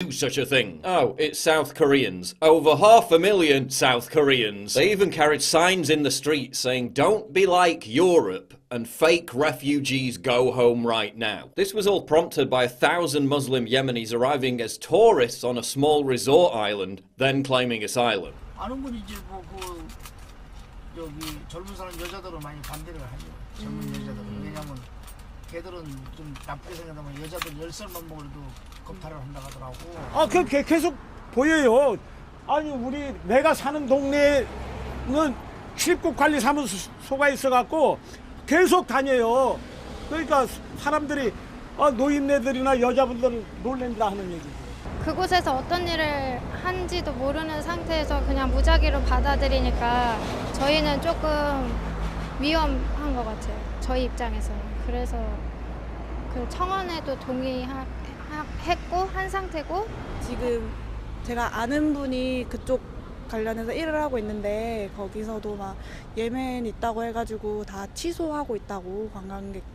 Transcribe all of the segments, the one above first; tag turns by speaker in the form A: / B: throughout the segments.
A: do such a thing. Oh, it's South Koreans. Over 500,000 South Koreans. They even carried signs in the streets saying, "Don't be like Europe," and "Fake refugees go home right now." This was all prompted by 1,000 Muslim Yemenis arriving as tourists on a small resort island, then claiming asylum.
B: 아는 분이지 저기 젊은 사람 여자들은 많이 반대를 하죠. 젊은 여자들은. 왜냐면 걔들은 좀 나쁘게 생각하면 여자들 10살만 먹어도 겁탈을 한다고 하더라고.
C: 그 계속 보여요. 아니 우리 내가 사는 동네는 출입국관리사무소가 있어갖고 계속 다녀요. 그러니까 사람들이 노인네들이나 여자분들 놀랜다 하는 얘기죠.
D: 그곳에서 어떤 일을 한지도 모르는 상태에서 그냥 무작위로 받아들이니까 저희는 조금 위험한 것 같아요. 저희 입장에서는. 그래서 그 청원에도 동의했고 한 상태고
E: 지금 제가 아는 분이 그쪽 관련해서 일을 하고 있는데 거기서도 막 예멘 있다고 해가지고 다 취소하고 있다고 관광객들이.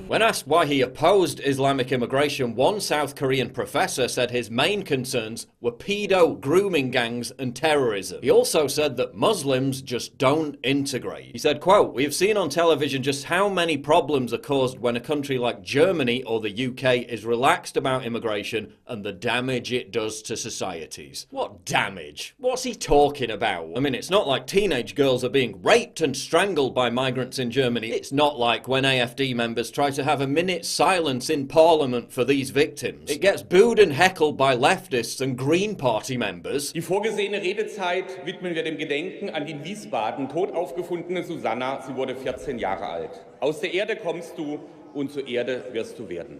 A: When asked why he opposed Islamic immigration, one South Korean professor said his main concerns were pedo grooming gangs and terrorism. He also said that Muslims just don't integrate. He said, quote, "We have seen on television just how many problems are caused when a country like Germany or the UK is relaxed about immigration and the damage it does to societies." What damage? What's he talking about? I mean, it's not like teenage girls are being raped and strangled by migrants in Germany. It's not like when AfD members try to have a minute's silence in Parliament for these victims. It gets booed and heckled by leftists and Green Party members.
F: Die vorgesehene Redezeit widmen wir dem Gedenken an die in Wiesbaden tot aufgefundene Susanna. Sie wurde 14 Jahre alt. Aus der Erde kommst du und zur Erde wirst du werden.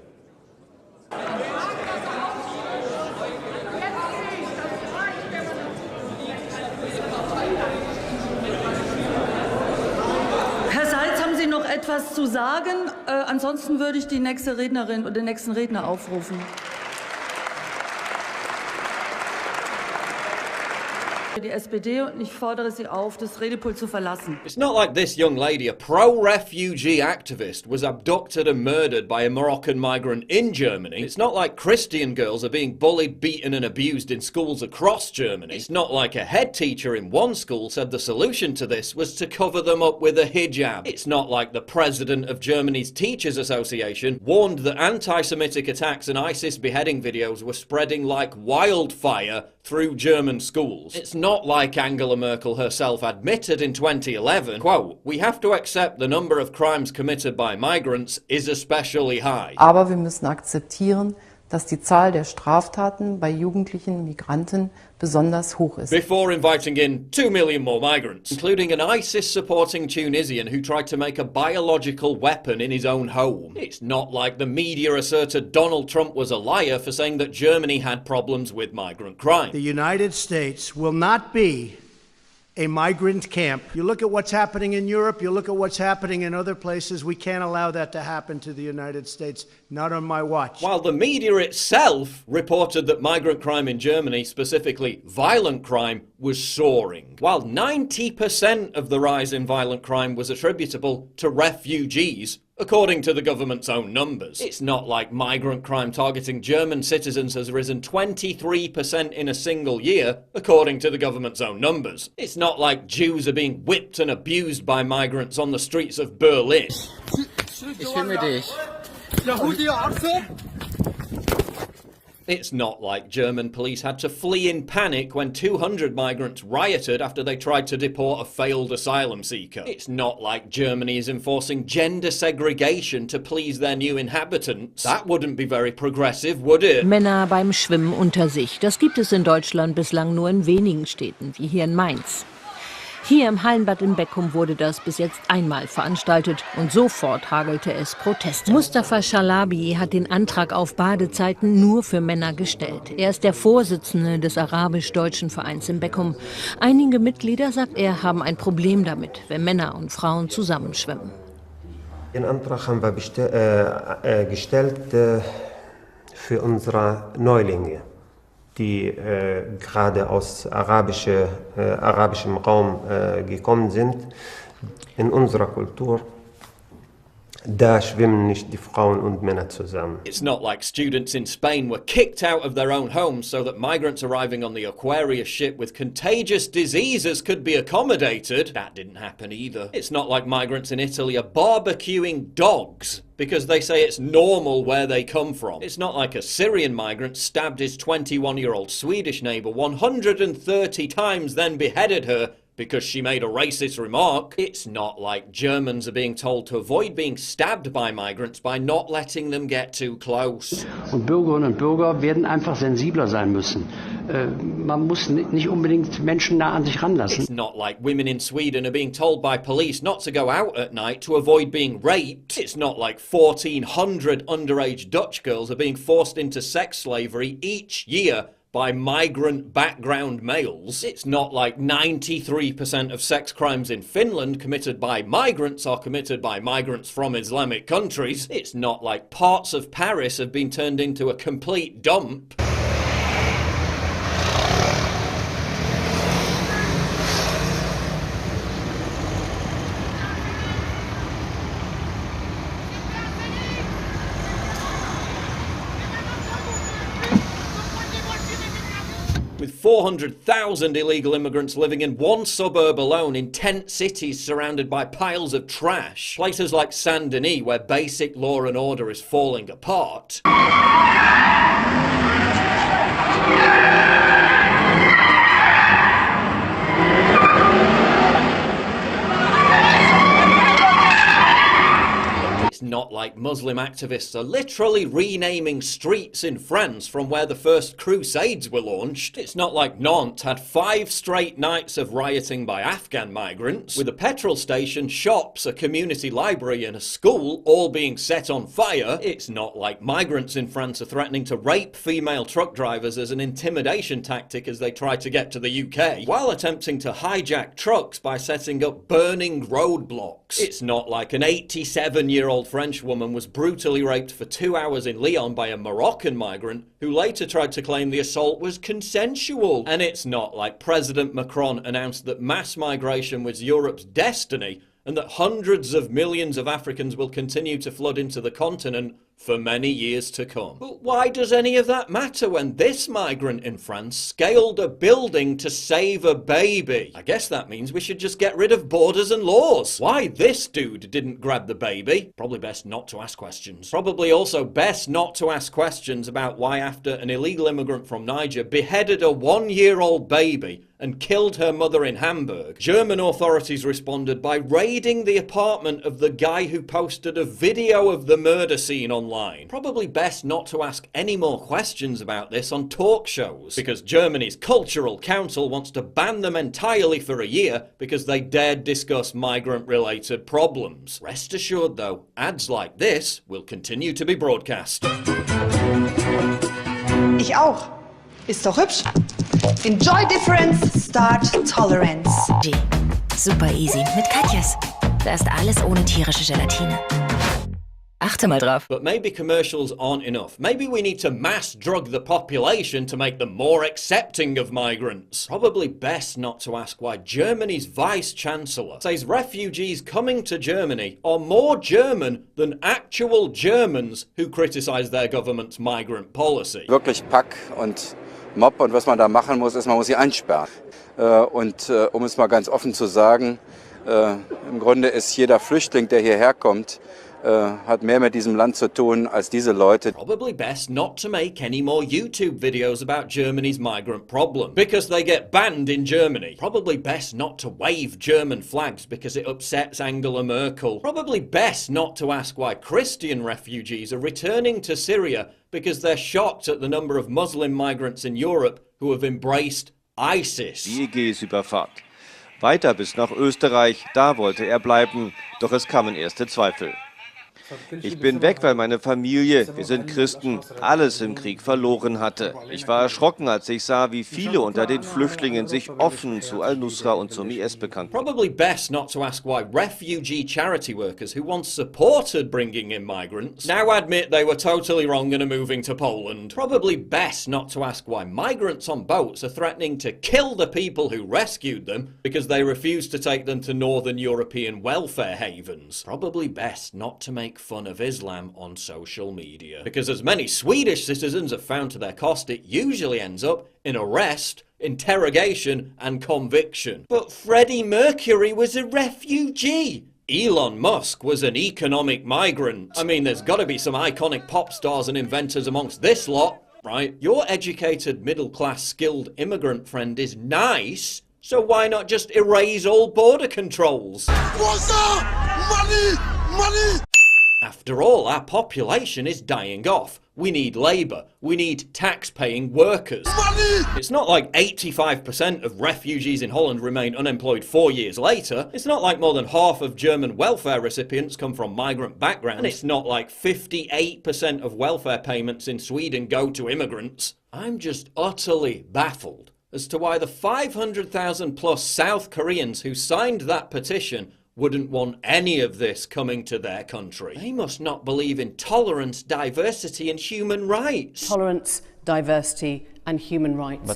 G: Noch etwas zu sagen? Ansonsten würde ich die nächste Rednerin oder den nächsten Redner aufrufen. Die SPD, und ich fordere Sie auf, das Redepult zu verlassen.
A: It's not like this young lady, a pro-refugee activist, was abducted and murdered by a Moroccan migrant in Germany. It's not like Christian girls are being bullied, beaten and abused in schools across Germany. It's not like a head teacher in one school said the solution to this was to cover them up with a hijab. It's not like the president of Germany's Teachers Association warned that anti-Semitic attacks and ISIS beheading videos were spreading like wildfire through German schools. It's not like Angela Merkel herself admitted in 2011, quote, "We have to accept the number of crimes committed by migrants is especially high."
H: Aber wir müssen akzeptieren, dass die Zahl der Straftaten bei jugendlichen Migranten besonders hoch ist.
A: Before inviting in 2 million more migrants, including an ISIS-supporting Tunisian who tried to make a biological weapon in his own home. It's not like the media asserted Donald Trump was a liar for saying that Germany had problems with migrant crime.
I: The United States will not be a migrant camp. You look at what's happening in Europe, you look at what's happening in other places, we can't allow that to happen to the United States, not on my watch.
A: While the media itself reported that migrant crime in Germany, specifically violent crime, was soaring. While 90% of the rise in violent crime was attributable to refugees, according to the government's own numbers. It's not like migrant crime targeting German citizens has risen 23% in a single year, according to the government's own numbers. It's not like Jews are being whipped and abused by migrants on the streets of Berlin.
J: Ich filme dich.
A: It's not like German police had to flee in panic when 200 migrants rioted after they tried to deport a failed asylum seeker. It's not like Germany is enforcing gender segregation to please their new inhabitants. That wouldn't be very progressive, would it?
K: Männer beim Schwimmen unter sich. Das gibt es in Deutschland bislang nur in wenigen Städten, wie hier in Mainz. Hier im Hallenbad in Beckum wurde das bis jetzt einmal veranstaltet und sofort hagelte es Proteste. Mustafa Shalabi hat den Antrag auf Badezeiten nur für Männer gestellt. Er ist der Vorsitzende des arabisch-deutschen Vereins in Beckum. Einige Mitglieder, sagt er, haben ein Problem damit, wenn Männer und Frauen zusammenschwimmen.
L: Den Antrag haben wir gestellt für unsere Neulinge, die gerade aus arabischem Raum gekommen sind. In unserer Kultur Da schwimmen nicht die Frauen und Männer zusammen.
A: It's not like students in Spain were kicked out of their own homes so that migrants arriving on the Aquarius ship with contagious diseases could be accommodated. That didn't happen either. It's not like migrants in Italy are barbecuing dogs because they say it's normal where they come from. It's not like a Syrian migrant stabbed his 21-year-old Swedish neighbour 130 times, then beheaded her because she made a racist remark. It's not like Germans are being told to avoid being stabbed by migrants by not letting them get too close.
M: Und Bürgerinnen und Bürger werden einfach sensibler sein müssen. Man muss nicht unbedingt Menschen nah an sich ranlassen.
A: It's not like women in Sweden are being told by police not to go out at night to avoid being raped. It's not like 1,400 underage Dutch girls are being forced into sex slavery each year by migrant background males. It's not like 93% of sex crimes in Finland committed by migrants are committed by migrants from Islamic countries. It's not like parts of Paris have been turned into a complete dump. With 400,000 illegal immigrants living in one suburb alone in tent cities surrounded by piles of trash, places like Saint-Denis where basic law and order is falling apart. It's not like Muslim activists are literally renaming streets in France from where the first Crusades were launched. It's not like Nantes had 5 straight nights of rioting by Afghan migrants, with a petrol station, shops, a community library and a school all being set on fire. It's not like migrants in France are threatening to rape female truck drivers as an intimidation tactic as they try to get to the UK, while attempting to hijack trucks by setting up burning roadblocks. It's not like an 87-year-old French woman was brutally raped for 2 hours in Lyon by a Moroccan migrant who later tried to claim the assault was consensual. And it's not like President Macron announced that mass migration was Europe's destiny and that hundreds of millions of Africans will continue to flood into the continent for many years to come. But why does any of that matter when this migrant in France scaled a building to save a baby? I guess that means we should just get rid of borders and laws. Why this dude didn't grab the baby? Probably best not to ask questions. Probably also best not to ask questions about why after an illegal immigrant from Niger beheaded a 1-year-old baby and killed her mother in Hamburg, German authorities responded by raiding the apartment of the guy who posted a video of the murder scene online. Probably best not to ask any more questions about this on talk shows, because Germany's Cultural Council wants to ban them entirely for a year because they dared discuss migrant-related problems. Rest assured though, ads like this will continue to be broadcast.
N: Ich auch. Ist doch hübsch. Enjoy difference, start tolerance.
O: Super easy mit Katjas. Da ist alles ohne tierische Gelatine. Achte mal drauf.
A: But maybe commercials aren't enough. Maybe we need to mass drug the population to make them more accepting of migrants. Probably best not to ask why Germany's Vice-Chancellor says refugees coming to Germany are more German than actual Germans who criticize their government's migrant policy.
P: Wirklich Pack und Mob und was man da machen muss, ist, man muss sie einsperren. Um es mal ganz offen zu sagen, im Grunde ist jeder Flüchtling, der hierher kommt, hat mehr mit diesem Land zu tun als diese Leute.
A: Probably best not to make any more YouTube videos about Germany's migrant problem because they get banned in Germany. Probably best not to wave German flags because it upsets Angela Merkel. Probably best not to ask why Christian refugees are returning to Syria because they're shocked at the number of Muslim migrants in Europe who have embraced ISIS.
Q: Die EG ist überfahrt. Weiter bis nach Österreich, da wollte er bleiben, doch es kamen erste Zweifel. Ich bin weg, weil meine Familie, wir sind Christen, alles im Krieg verloren hatte. Ich war erschrocken, als ich sah, wie viele unter den Flüchtlingen sich offen zu Al-Nusra und zum IS bekannten.
A: Probably best not to ask why refugee charity workers who once supported bringing in migrants now admit they were totally wrong and are moving to Poland. Probably best not to ask why migrants on boats are threatening to kill the people who rescued them because they refuse to take them to northern European welfare havens. Probably best not to make fun of Islam on social media, because as many Swedish citizens have found to their cost, it usually ends up in arrest, interrogation and conviction. But Freddie Mercury was a refugee. Elon Musk was an economic migrant. I mean, there's got to be some iconic pop stars and inventors amongst this lot, right? Your educated, middle-class, skilled immigrant friend is nice, so why not just erase all border controls? Money! Money! After all, our population is dying off. We need labour. We need tax-paying workers. Money! It's not like 85% of refugees in Holland remain unemployed 4 years later. It's not like more than half of German welfare recipients come from migrant backgrounds. And it's not like 58% of welfare payments in Sweden go to immigrants. I'm just utterly baffled as to why the 500,000 plus South Koreans who signed that petition wouldn't want any of this coming to their country. They must not believe in tolerance, diversity and human rights.
R: Tolerance, diversity and human rights.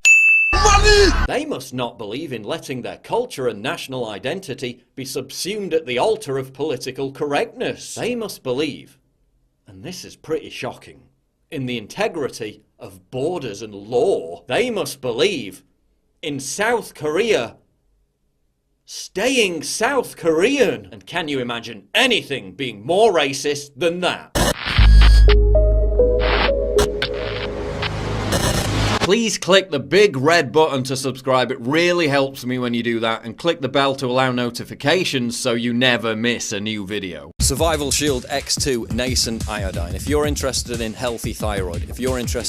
A: Money! They must not believe in letting their culture and national identity be subsumed at the altar of political correctness. They must believe, and this is pretty shocking, in the integrity of borders and law. They must believe in South Korea staying South Korean. And can you imagine anything being more racist than that? Please click the big red button to subscribe. It really helps me when you do that. And click the bell to allow notifications so you never miss a new video. Survival Shield X2 Nascent Iodine. If you're interested in healthy thyroid, if you're interested